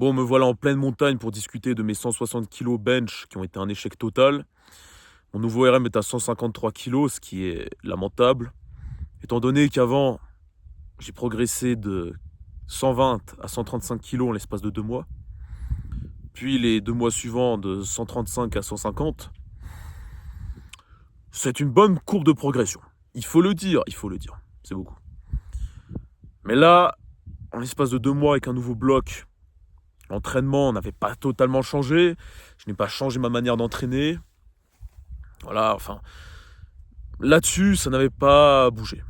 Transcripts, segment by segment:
Bon, me voilà en pleine montagne pour discuter de mes 160 kilos bench qui ont été un échec total. Mon nouveau RM est à 153 kilos, ce qui est lamentable. Étant donné qu'avant, j'ai progressé de 120 à 135 kilos en l'espace de 2 mois. Puis les 2 mois suivants de 135 à 150. C'est une bonne courbe de progression. Il faut le dire. C'est beaucoup. Mais là, en l'espace de 2 mois avec un nouveau bloc, l'entraînement n'avait pas totalement changé. Je n'ai pas changé ma manière d'entraîner. Voilà, enfin, là-dessus, ça n'avait pas bougé.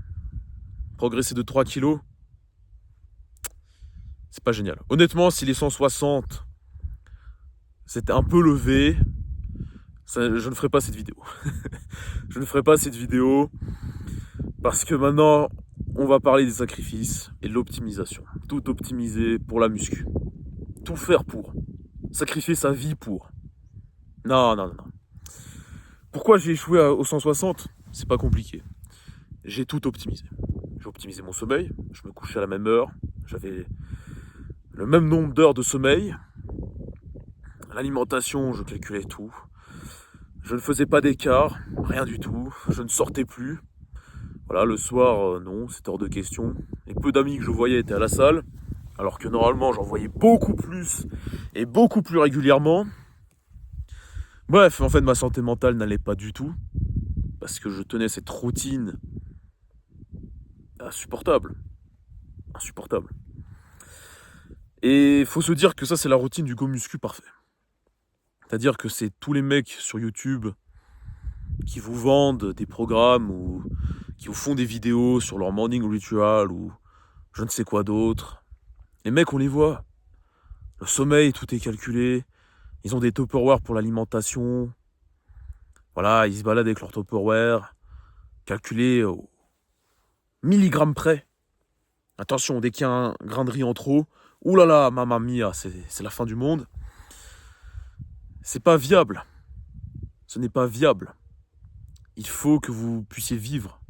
Progresser de 3 kilos, c'est pas génial. Honnêtement, si les 160 c'était un peu levé, je ne ferai pas cette vidéo. Je ne ferai pas cette vidéo parce que maintenant, on va parler des sacrifices et de l'optimisation. Tout optimiser pour la muscu. Tout faire pour. Sacrifier sa vie pour. Non, non, non, non. Pourquoi j'ai échoué aux 160 ? C'est pas compliqué. J'ai tout optimisé. J'ai optimisé mon sommeil. Je me couchais à la même heure. J'avais le même nombre d'heures de sommeil. L'alimentation, je calculais tout. Je ne faisais pas d'écart, rien du tout. Je ne sortais plus. Voilà, le soir, non, c'était hors de question. Les peu d'amis que je voyais étaient à la salle, alors que normalement, j'en voyais beaucoup plus et beaucoup plus régulièrement. Bref, en fait, ma santé mentale n'allait pas du tout, parce que je tenais cette routine insupportable. Insupportable. Et il faut se dire que ça, c'est la routine du go muscu parfait. C'est-à-dire que c'est tous les mecs sur YouTube qui vous vendent des programmes ou qui vous font des vidéos sur leur morning ritual ou je ne sais quoi d'autre. Les mecs, on les voit. Le sommeil, tout est calculé. Ils ont des Tupperware pour l'alimentation. Voilà, ils se baladent avec leur Tupperware, calculé au milligramme près. Attention, dès qu'il y a un grain de riz en trop, oulala, mamma mia, c'est la fin du monde. C'est pas viable. Ce n'est pas viable. Il faut que vous puissiez vivre.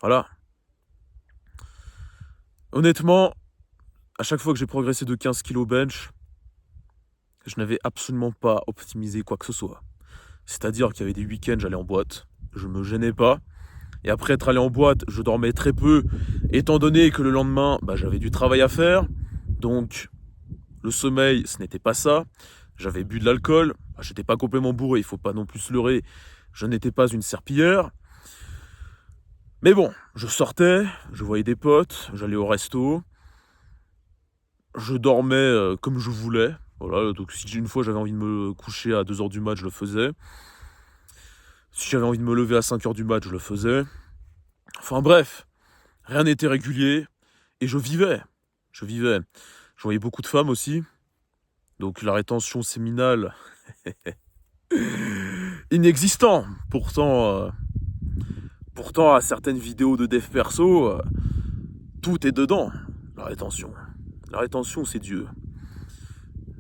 Voilà. Honnêtement, à chaque fois que j'ai progressé de 15 kilos bench, je n'avais absolument pas optimisé quoi que ce soit. C'est-à-dire qu'il y avait des week-ends, j'allais en boîte, je me gênais pas. Et après être allé en boîte, je dormais très peu, étant donné que le lendemain, j'avais du travail à faire. Donc, le sommeil, ce n'était pas ça. J'avais bu de l'alcool, j'étais pas complètement bourré, il faut pas non plus se leurrer. Je n'étais pas une serpillière. Mais bon, je sortais, je voyais des potes, j'allais au resto. Je dormais comme je voulais. Voilà, donc si une fois j'avais envie de me coucher à 2h du mat, je le faisais. Si j'avais envie de me lever à 5h du mat, je le faisais. Enfin bref, rien n'était régulier. Et je vivais. Je vivais. Je voyais beaucoup de femmes aussi. Donc la rétention séminale, inexistant. Pourtant à certaines vidéos de dev perso, tout est dedans. La rétention. La rétention, c'est Dieu.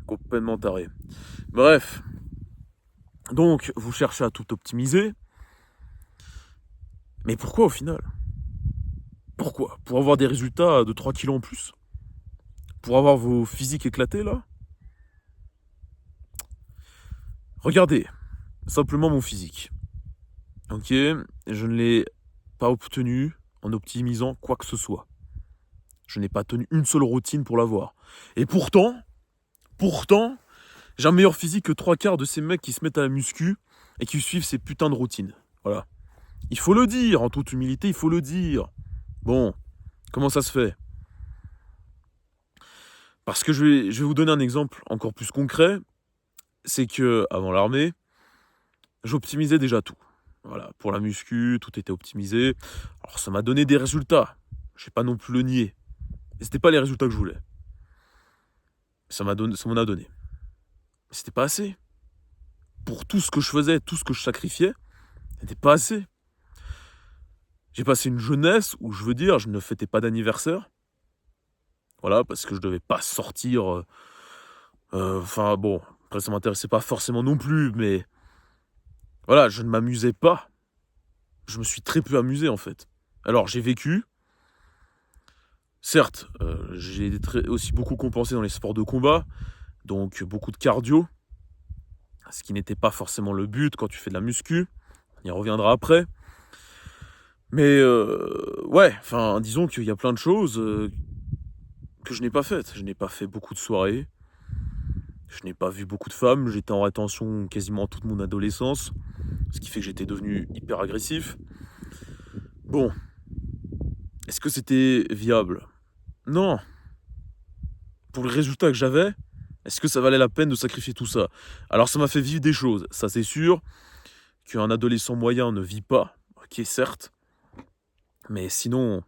Complètement taré. Bref. Donc, vous cherchez à tout optimiser. Mais pourquoi au final ? Pourquoi ? Pour avoir des résultats de 3 kilos en plus ? Pour avoir vos physiques éclatés là ? Regardez, simplement mon physique. Ok, je ne l'ai pas obtenu en optimisant quoi que ce soit. Je n'ai pas tenu une seule routine pour l'avoir. Et pourtant, j'ai un meilleur physique que 3/4 de ces mecs qui se mettent à la muscu et qui suivent ces putains de routines. Voilà. Il faut le dire, en toute humilité, il faut le dire. Bon, comment ça se fait ? Parce que je vais vous donner un exemple encore plus concret. C'est que avant l'armée, j'optimisais déjà tout. Voilà, pour la muscu, tout était optimisé. Alors ça m'a donné des résultats. Je vais pas non plus le nier. Mais c'était pas les résultats que je voulais. Ça m'en a donné. Mais c'était pas assez. Pour tout ce que je faisais, tout ce que je sacrifiais, c'était pas assez. J'ai passé une jeunesse où, je veux dire, je ne fêtais pas d'anniversaire. Voilà, parce que je devais pas sortir. Enfin bon, après ça m'intéressait pas forcément non plus, mais voilà, je ne m'amusais pas. Je me suis très peu amusé en fait. Alors j'ai vécu. Certes, j'ai aussi beaucoup compensé dans les sports de combat, donc beaucoup de cardio, ce qui n'était pas forcément le but quand tu fais de la muscu. On y reviendra après. Mais ouais, enfin, disons qu'il y a plein de choses que je n'ai pas faites. Je n'ai pas fait beaucoup de soirées. Je n'ai pas vu beaucoup de femmes. J'étais en rétention quasiment toute mon adolescence, ce qui fait que j'étais devenu hyper agressif. Bon, est-ce que c'était viable? Non. Pour le résultat que j'avais, est-ce que ça valait la peine de sacrifier tout ça? Alors ça m'a fait vivre des choses, ça c'est sûr, qu'un adolescent moyen ne vit pas, ok certes, mais sinon,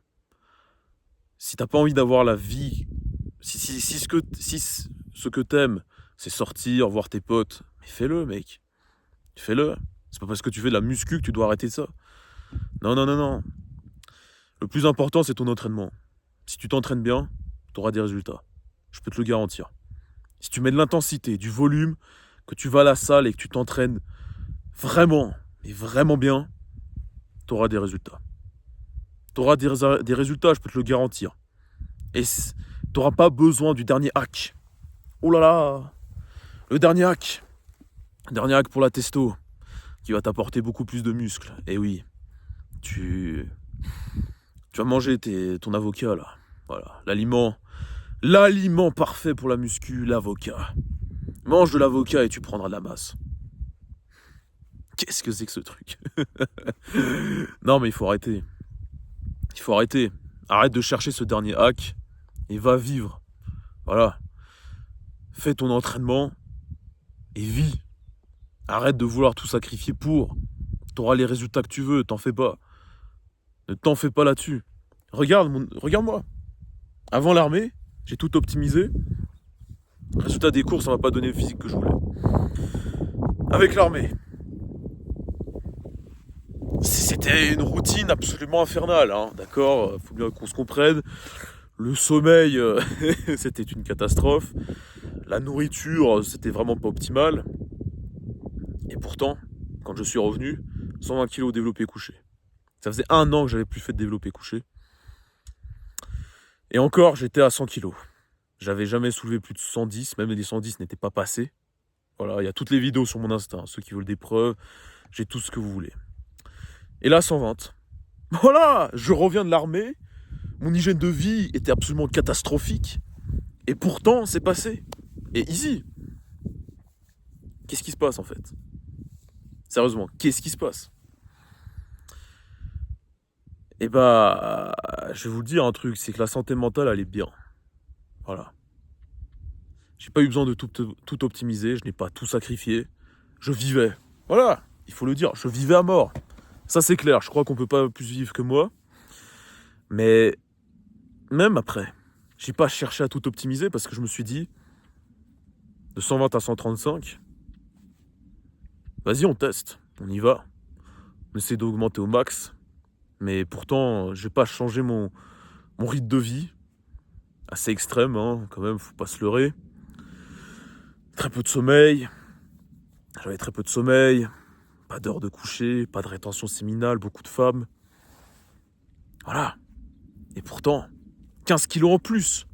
si t'as pas envie d'avoir la vie, si ce que t'aimes, c'est sortir, voir tes potes, mais fais-le mec, fais-le. C'est pas parce que tu fais de la muscu que tu dois arrêter ça. Non, non, non, non. Le plus important c'est ton entraînement. Si tu t'entraînes bien, t'auras des résultats. Je peux te le garantir. Si tu mets de l'intensité, du volume, que tu vas à la salle et que tu t'entraînes vraiment, mais vraiment bien, tu auras des résultats. Tu auras des résultats, je peux te le garantir. Et tu n'auras pas besoin du dernier hack. Oh là là, le dernier hack. Le dernier hack pour la testo, qui va t'apporter beaucoup plus de muscles. Et oui, tu vas manger ton avocat là. Voilà, l'aliment parfait pour la muscu, l'avocat. Mange de l'avocat et tu prendras de la masse. Qu'est-ce que c'est que ce truc? Non mais il faut arrêter. Il faut arrêter. Arrête de chercher ce dernier hack et va vivre. Voilà. Fais ton entraînement et vis. Arrête de vouloir tout sacrifier pour. T'auras les résultats que tu veux, t'en fais pas. Ne t'en fais pas là-dessus. Regarde-moi. Avant l'armée, j'ai tout optimisé. Résultat des cours, ça m'a pas donné le physique que je voulais. Avec l'armée, c'était une routine absolument infernale, hein, d'accord? Faut bien qu'on se comprenne. Le sommeil, c'était une catastrophe. La nourriture, c'était vraiment pas optimal. Et pourtant, quand je suis revenu, 120 kilos développé couché. Ça faisait 1 an que j'avais plus fait de développé couché. Et encore, j'étais à 100 kilos. J'avais jamais soulevé plus de 110, même les 110 n'étaient pas passés. Voilà, il y a toutes les vidéos sur mon Insta, hein, ceux qui veulent des preuves, j'ai tout ce que vous voulez. Et là, 120. Voilà, je reviens de l'armée, mon hygiène de vie était absolument catastrophique. Et pourtant, c'est passé. Et easy. Qu'est-ce qui se passe en fait? Sérieusement, qu'est-ce qui se passe? Eh bah, je vais vous le dire un truc, c'est que la santé mentale, elle est bien. Voilà. J'ai pas eu besoin de tout optimiser, je n'ai pas tout sacrifié. Je vivais. Voilà, il faut le dire, je vivais à mort. Ça c'est clair, je crois qu'on peut pas plus vivre que moi. Mais même après, j'ai pas cherché à tout optimiser parce que je me suis dit, de 120 à 135, vas-y on teste, on y va. On essaie d'augmenter au max. Mais pourtant, j'ai pas changé mon rythme de vie. Assez extrême, hein, quand même, faut pas se leurrer. Très peu de sommeil. J'avais très peu de sommeil. Pas d'heure de coucher, pas de rétention séminale, beaucoup de femmes. Voilà. Et pourtant, 15 kilos en plus.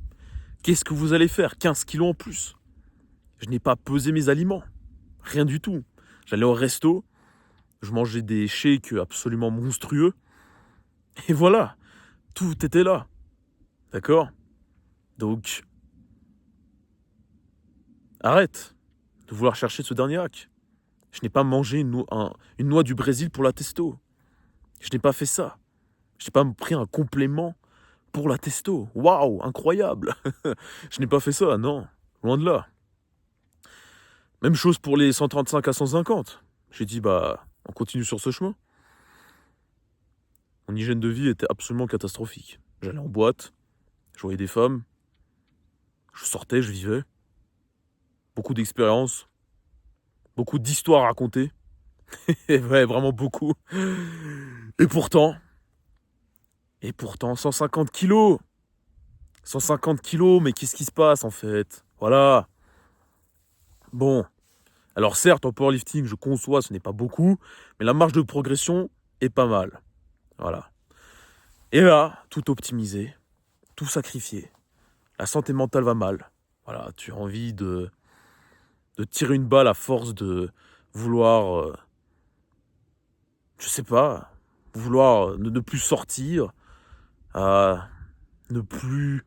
Qu'est-ce que vous allez faire? 15 kilos en plus. Je n'ai pas pesé mes aliments. Rien du tout. J'allais au resto. Je mangeais des shakes absolument monstrueux. Et voilà. Tout était là. D'accord? Donc, arrête de vouloir chercher ce dernier hack. Je n'ai pas mangé une noix du Brésil pour la testo. Je n'ai pas fait ça. Je n'ai pas pris un complément pour la testo. Waouh, incroyable. Je n'ai pas fait ça, non. Loin de là. Même chose pour les 135 à 150. J'ai dit, bah, on continue sur ce chemin. Mon hygiène de vie était absolument catastrophique. J'allais en boîte, je voyais des femmes, je sortais, je vivais. Beaucoup d'expériences, beaucoup d'histoires à raconter. Ouais, vraiment beaucoup. Et pourtant, 150 kilos. 150 kilos, mais qu'est-ce qui se passe en fait? Voilà. Bon. Alors certes, en powerlifting, je conçois, ce n'est pas beaucoup, mais la marge de progression est pas mal. Voilà. Et là, tout optimisé, tout sacrifier. La santé mentale va mal. Voilà, tu as envie de tirer une balle à force de vouloir, je sais pas, vouloir ne plus sortir, à ne plus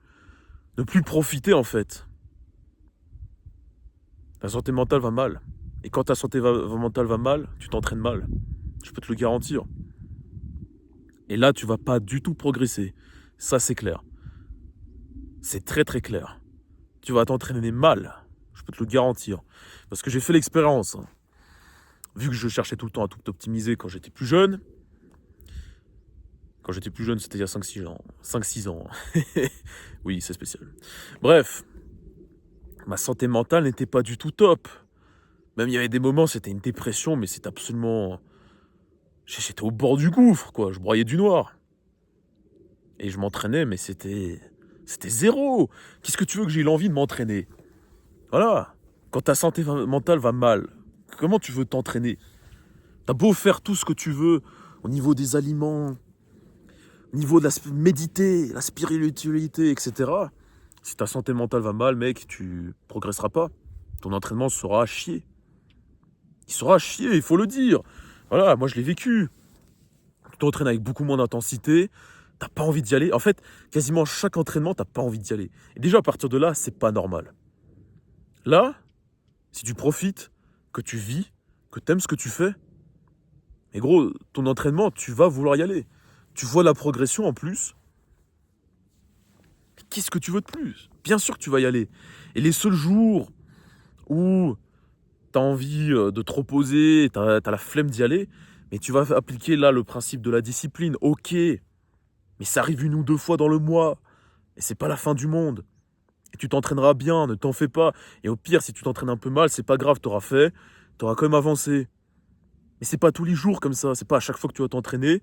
profiter en fait. Ta santé mentale va mal. Et quand ta santé mentale va mal, tu t'entraînes mal. Je peux te le garantir. Et là, tu vas pas du tout progresser. Ça, c'est clair. C'est très très clair. Tu vas t'entraîner mal. Je peux te le garantir. Parce que j'ai fait l'expérience. Hein. Vu que je cherchais tout le temps à tout optimiser quand j'étais plus jeune. Quand j'étais plus jeune, c'était il y a 5-6 ans. 5-6 ans. Oui, c'est spécial. Bref. Ma santé mentale n'était pas du tout top. Même il y avait des moments, c'était une dépression, mais c'est absolument... J'étais au bord du gouffre, quoi. Je broyais du noir. Et je m'entraînais, mais c'était zéro. Qu'est-ce que tu veux que j'ai l'envie de m'entraîner? Voilà. Quand ta santé mentale va mal, comment tu veux t'entraîner? T'as beau faire tout ce que tu veux au niveau des aliments, au niveau de méditer, la spiritualité, etc. Si ta santé mentale va mal, mec, tu progresseras pas. Ton entraînement sera à chier. Il sera à chier, il faut le dire. Voilà, moi je l'ai vécu. Tu t'entraînes avec beaucoup moins d'intensité, t'as pas envie d'y aller. En fait, quasiment chaque entraînement, t'as pas envie d'y aller. Et déjà, à partir de là, c'est pas normal. Là, si tu profites, que tu vis, que t'aimes ce que tu fais, mais gros, ton entraînement, tu vas vouloir y aller. Tu vois la progression en plus. Mais qu'est-ce que tu veux de plus? Bien sûr que tu vas y aller. Et les seuls jours où t'as envie de te reposer, t'as la flemme d'y aller, mais tu vas appliquer là le principe de la discipline. Ok, mais ça arrive 1 ou 2 fois dans le mois. Et c'est pas la fin du monde. Et tu t'entraîneras bien, ne t'en fais pas. Et au pire, si tu t'entraînes un peu mal, c'est pas grave, t'auras fait, t'auras quand même avancé. Mais c'est pas tous les jours comme ça, c'est pas à chaque fois que tu vas t'entraîner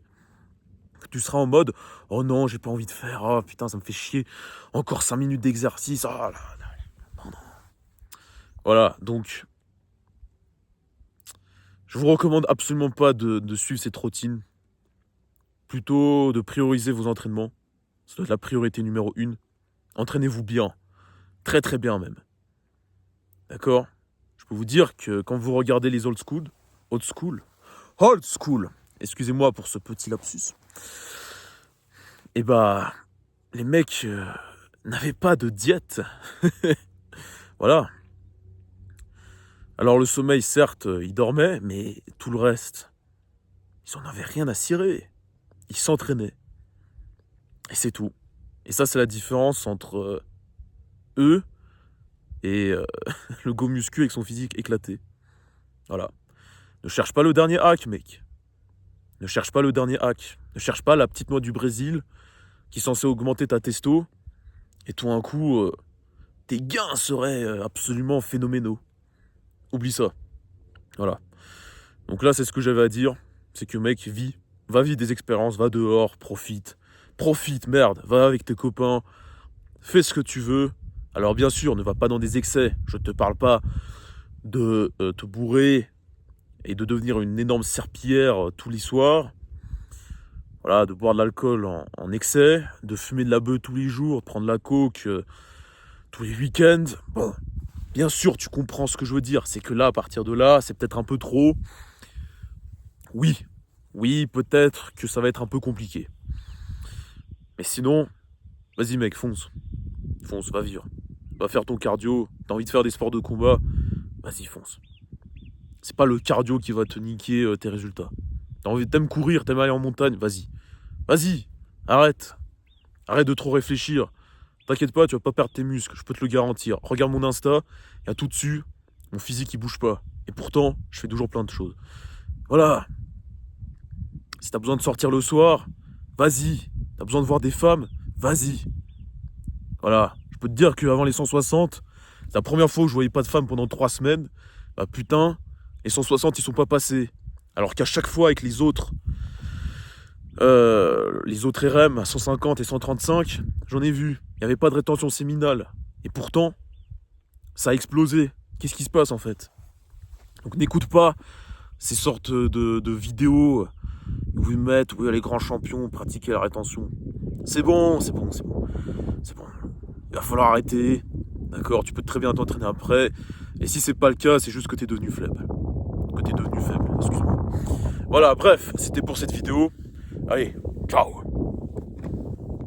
que tu seras en mode « Oh non, j'ai pas envie de faire, oh putain, ça me fait chier, encore 5 minutes d'exercice, oh là là. » Non, non. Voilà, donc, je vous recommande absolument pas de suivre cette routine. Plutôt de prioriser vos entraînements. Ça doit être la priorité numéro 1. Entraînez-vous bien. Très très bien même. D'accord? Je peux vous dire que quand vous regardez les old school, excusez-moi pour ce petit lapsus, et bah, les mecs n'avaient pas de diète. Voilà. Alors le sommeil, certes, ils dormaient, mais tout le reste, ils en avaient rien à cirer. Ils s'entraînaient. Et c'est tout. Et ça, c'est la différence entre eux et le go muscu avec son physique éclaté. Voilà. Ne cherche pas le dernier hack, mec. Ne cherche pas le dernier hack. Ne cherche pas la petite noix du Brésil qui est censée augmenter ta testo. Et tout d'un coup, tes gains seraient absolument phénoménaux. Oublie ça. Voilà. Donc là, c'est ce que j'avais à dire. C'est que mec, va vivre des expériences, va dehors, profite. Profite, merde. Va avec tes copains. Fais ce que tu veux. Alors bien sûr, ne va pas dans des excès. Je ne te parle pas de te bourrer et de devenir une énorme serpillière tous les soirs. Voilà, de boire de l'alcool en excès, de fumer de la beuh tous les jours, de prendre la coke tous les week-ends. Bon, bien sûr, tu comprends ce que je veux dire. C'est que là, à partir de là, c'est peut-être un peu trop. Oui, peut-être que ça va être un peu compliqué. Mais sinon, vas-y mec, fonce. Fonce, va vivre. Va faire ton cardio. T'as envie de faire des sports de combat, vas-y, fonce. C'est pas le cardio qui va te niquer tes résultats. T'aimes courir, t'aimes aller en montagne, vas-y. Vas-y, arrête. Arrête de trop réfléchir. T'inquiète pas, tu vas pas perdre tes muscles, je peux te le garantir. Regarde mon Insta, il y a tout dessus, mon physique il bouge pas. Et pourtant, je fais toujours plein de choses. Voilà. Si t'as besoin de sortir le soir, vas-y. T'as besoin de voir des femmes, vas-y. Voilà. Je peux te dire qu'avant les 160, c'est la première fois où je voyais pas de femmes pendant 3 semaines. Bah putain, les 160 ils sont pas passés. Alors qu'à chaque fois avec les autres RM à 150 et 135, j'en ai vu. Il n'y avait pas de rétention séminale. Et pourtant, ça a explosé. Qu'est-ce qui se passe en fait? Donc n'écoute pas ces sortes de vidéos où ils mettent, oui, les grands champions pratiquaient la rétention. C'est bon. C'est bon. Il va falloir arrêter. D'accord, tu peux très bien t'entraîner après. Et si c'est pas le cas, c'est juste que t'es devenu faible. Que t'es devenu faible, excuse-moi. Voilà, bref, c'était pour cette vidéo. Allez, ciao.